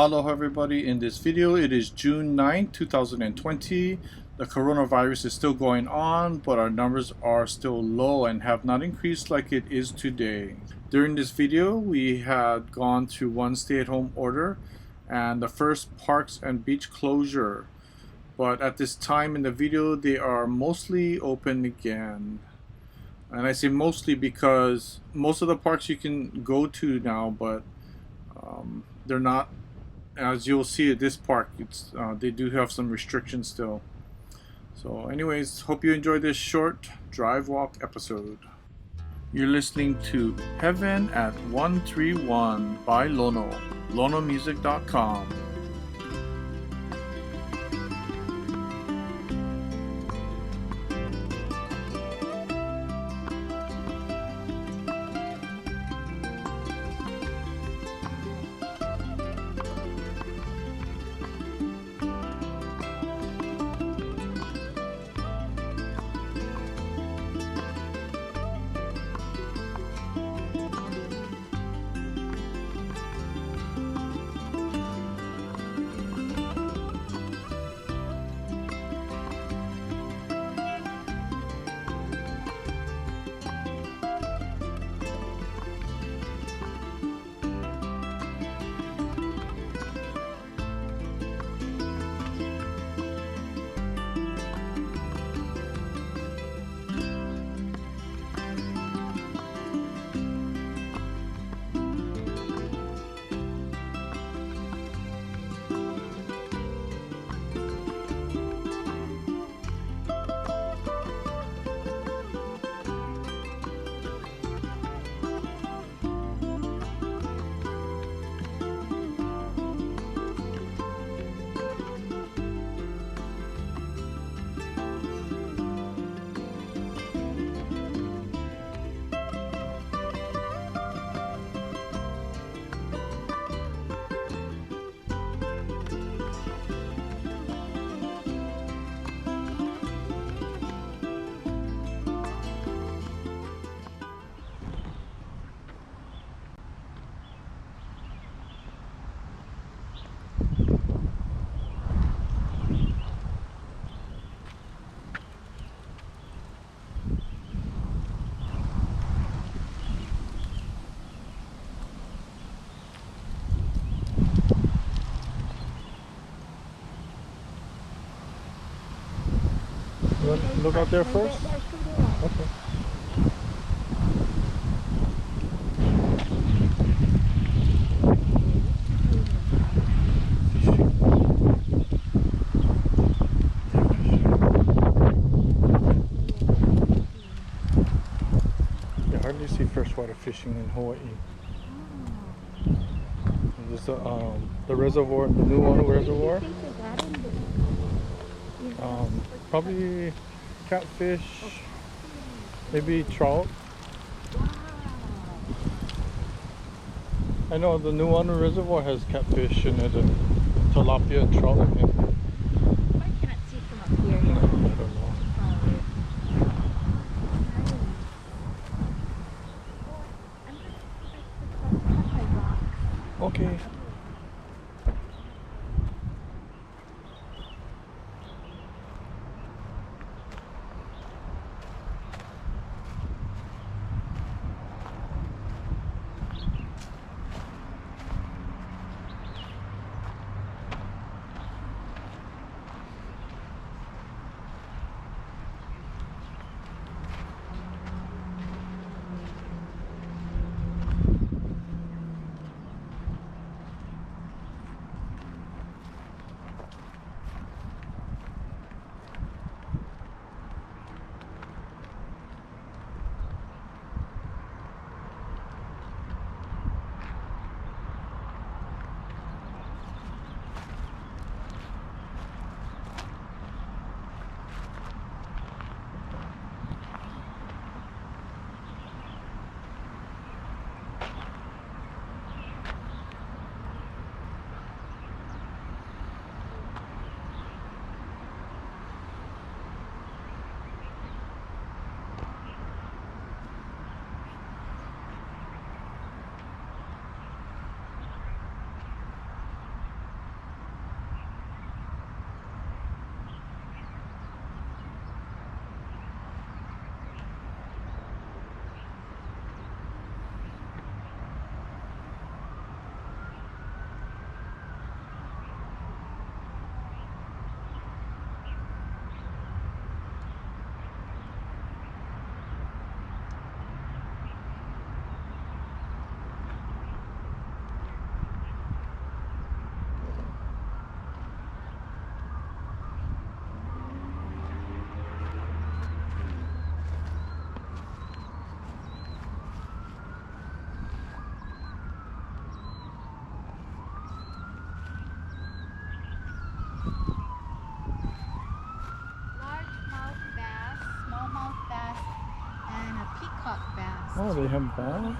Aloha everybody. In this video, it is June 9, 2020. The coronavirus is still going on, but our numbers are still low and have not increased like it is today. During this video, we had gone through one stay-at-home order and the first parks and beach closure. But at this time in the video, they are mostly open again. And I say mostly because most of the parks you can go to now, but they're not, as you'll see at this park, they do have some restrictions still. So anyways, hope you enjoyed this short drive walk episode. You're listening to Heaven at 131 by Lono, lonomusic.com. Look out there first? Okay. You hardly see freshwater fishing in Hawaii. There's the reservoir, the new Oahu reservoir. Probably catfish, maybe trout. I know the new Oahu reservoir has catfish in it, and tilapia and trout, I think. I can't see from up here. I don't know. Okay. caught bass. Oh, they have bass?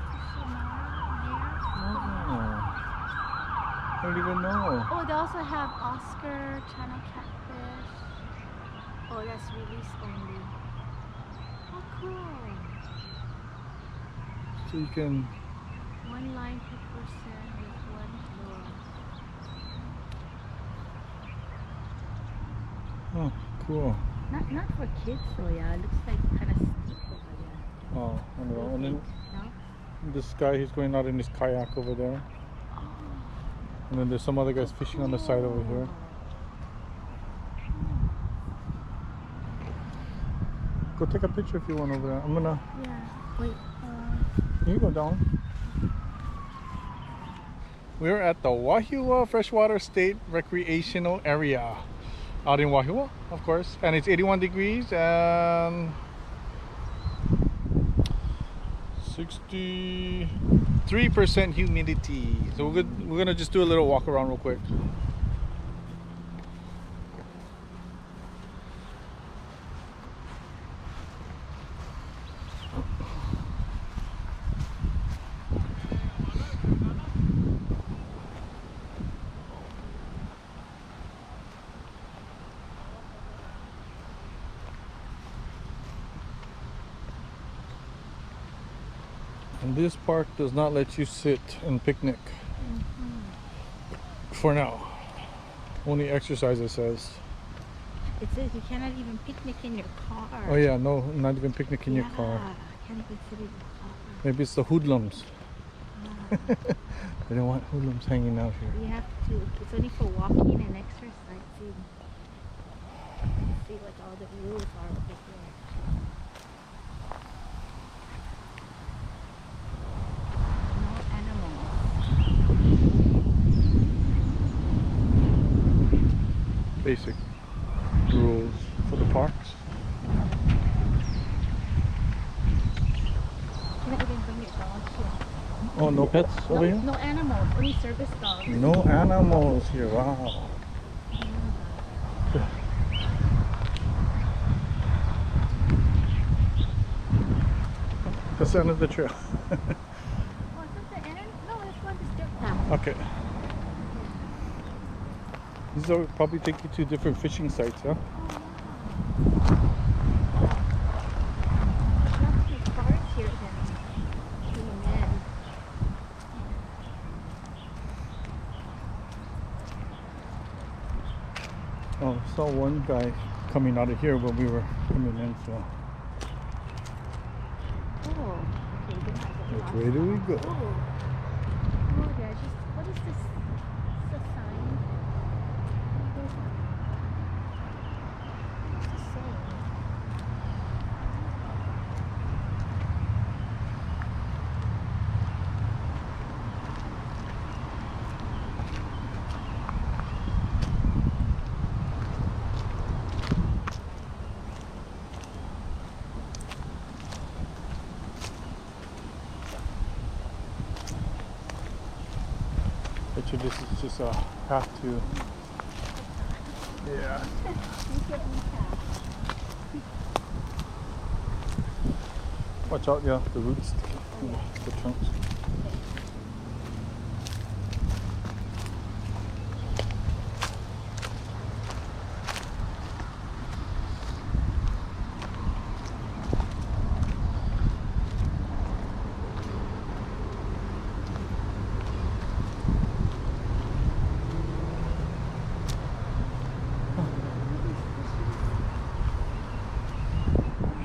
Oh. I don't even know. Oh, they also have Oscar, channel catfish. Oh, that's release only. Oh, cool. So you can... One line per person with one lure. Oh, cool. Not for kids though, yeah. It looks like kind of steep over there. Oh, I don't know. And then No? this guy, he's going out in his kayak over there. Oh. And then there's some other guys fishing on the side over here. Go take a picture if you want over there. I'm gonna... Yeah. Wait. You go down. We're at the Wahiawa Freshwater State Recreational Area. Out in Wahiawa, of course. And it's 81 degrees and 63% humidity. So we're gonna just do a little walk around real quick. And this park does not let you sit and picnic. For now. Only exercise, it says. It says you cannot even picnic in your car. Oh yeah, no, not even picnic in your car. Can't even sit in your car. Maybe it's the hoodlums. They don't want hoodlums hanging out here. You have to. It's only for walking and exercising. See what all the rules are over here. No animals. Basic rules for the parks. You cannot even bring your dogs here. Oh, no pets over here? No animals, only service dogs. No animals here, wow. That's the end of the trail. Oh, is that the end? No, this one is dirt path. Okay. These will probably take you to different fishing sites, huh? Oh, I saw one guy coming out of here when we were coming in, so. Oh, okay, then I get Which lost. way do we go? Oh, yeah, just, what is this? It's a sign. What's the sign? Bet you this is just a path to. Yeah. Watch out, yeah, the roots, the trunks.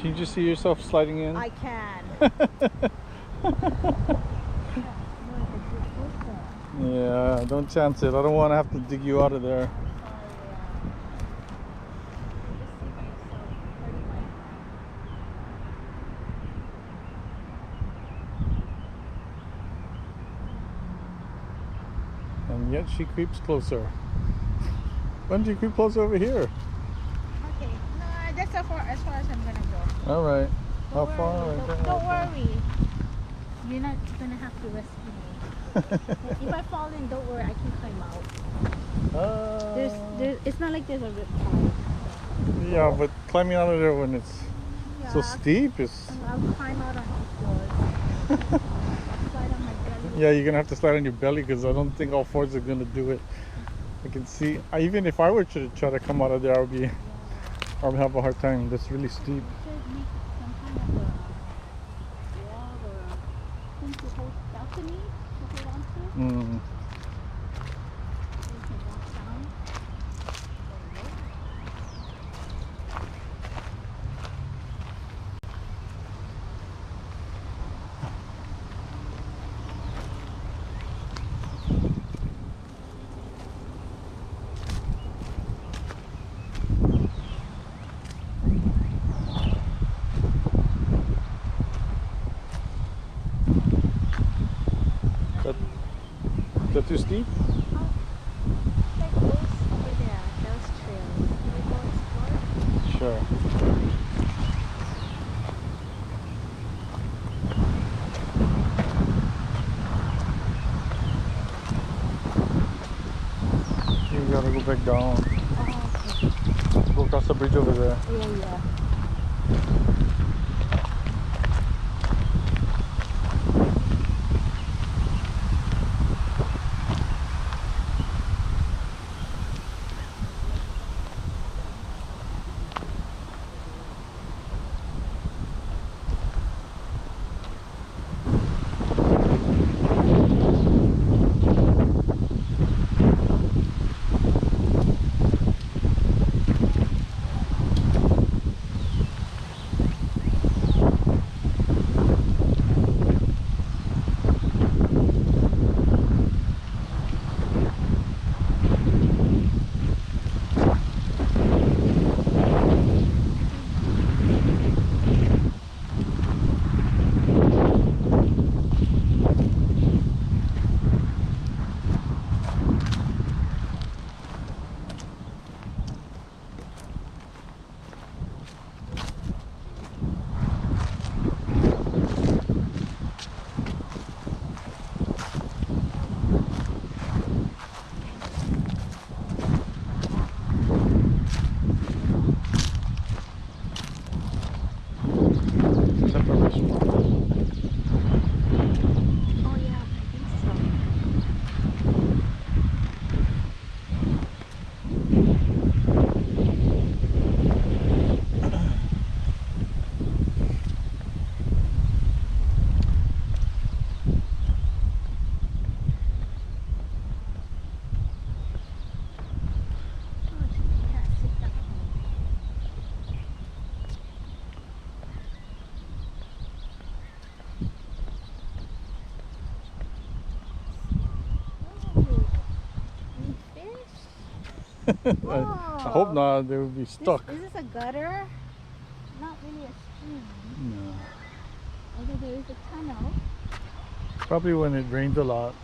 Can you just see yourself sliding in? I can. Yeah, don't chance it. I don't want to have to dig you out of there. And yet she creeps closer. Why don't you creep closer over here? Okay, no, that's as far as I'm gonna go. All right. How Don't far? worry, don't worry. You're not gonna have to rescue me. If I fall in, don't worry, I can climb out. It's not like there's a rip. Yeah, but climbing out of there when it's So steep. It's I'll climb out on each board. I'll slide on my belly. yeah, you're gonna have to slide on your belly because I don't think all fours are gonna do it. I can see. Even if I were to try to come out of there, I would have a hard time. That's really steep. You should make some kind of a wall or thing to hold balcony to hold onto. Mm. So you can walk down. Is that too steep? Like those over there, those trails. Can we go explore? Sure. You gotta go back down. Oh, okay. Go across the bridge over there. Yeah. Oh yeah, I think so. Oh, you can't sit down. Oh, any fish? I hope not. They would be stuck. Is this a gutter? Not really a stream. No. Although there is a tunnel. Probably when it rains a lot.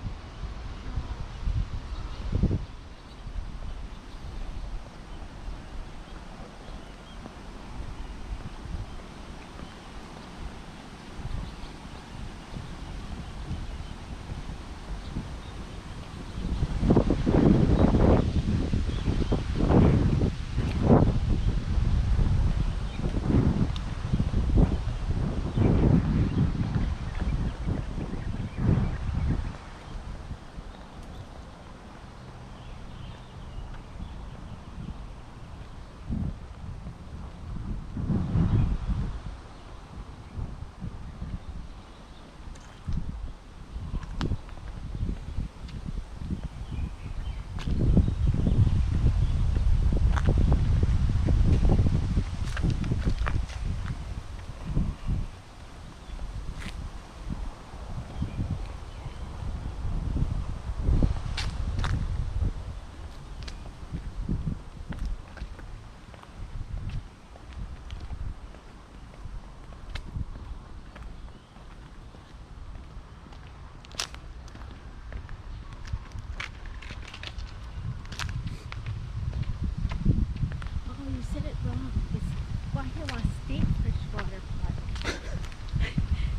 Oh, you said it wrong. It's Wahiawa State Freshwater Park.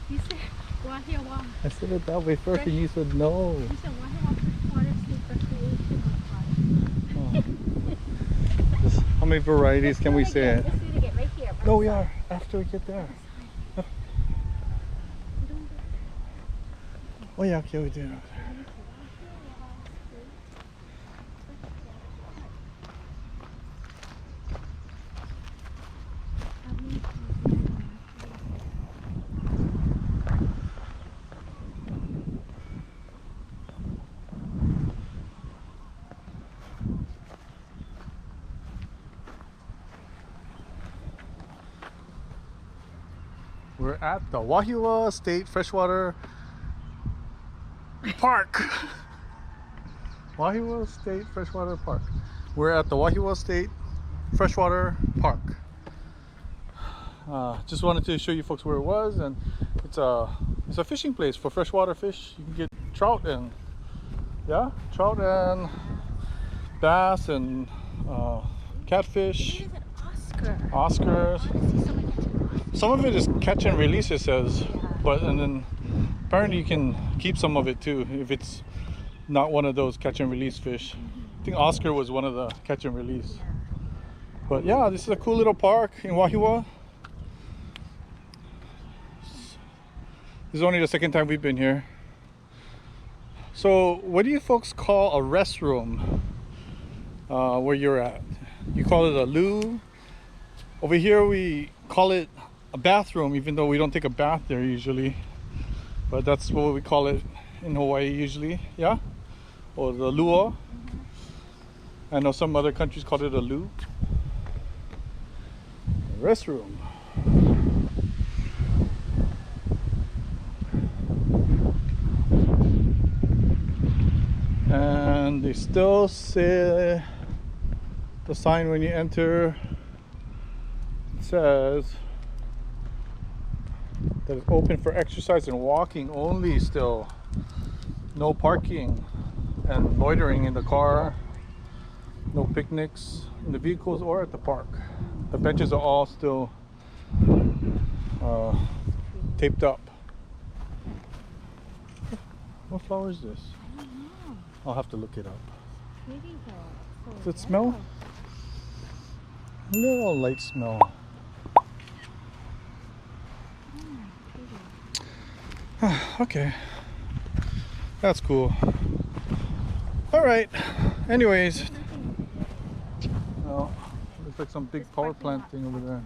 You said Wahiawa. I said it that way first and you said no. You said Wahiawa Freshwater State Recreation Park. How many varieties can we say it? Let's do it again, right here. No, we are. After. after we get there. Oh yeah, okay, we do. We're at the Wahiawa State Freshwater Park. Wahiawa State Freshwater Park. We're at the Wahiawa State Freshwater Park. Just wanted to show you folks where it was, and it's a fishing place for freshwater fish. You can get trout and trout and bass and catfish. Oscars. Some of it is catch and release, it says, but and then apparently you can keep some of it too if it's not one of those catch and release fish. I think Oscar was one of the catch and release. But yeah, this is a cool little park in Wahiawa. This is only the second time we've been here. So what do you folks call a restroom where you're at? You call it a loo? Over here we call it a bathroom, even though we don't take a bath there usually, but that's what we call it in Hawaii usually, yeah? Or the lua. I know some other countries call it a loo. Restroom. And they still say the sign when you enter, it says that it's open for exercise and walking only still. No parking and loitering in the car. No picnics in the vehicles or at the park. The benches are all still taped up. What flower is this? I don't know. I'll have to look it up. Pretty though. Does it smell? A little light smell. Okay, that's cool. All right, anyways, well, looks like some big power plant thing over there.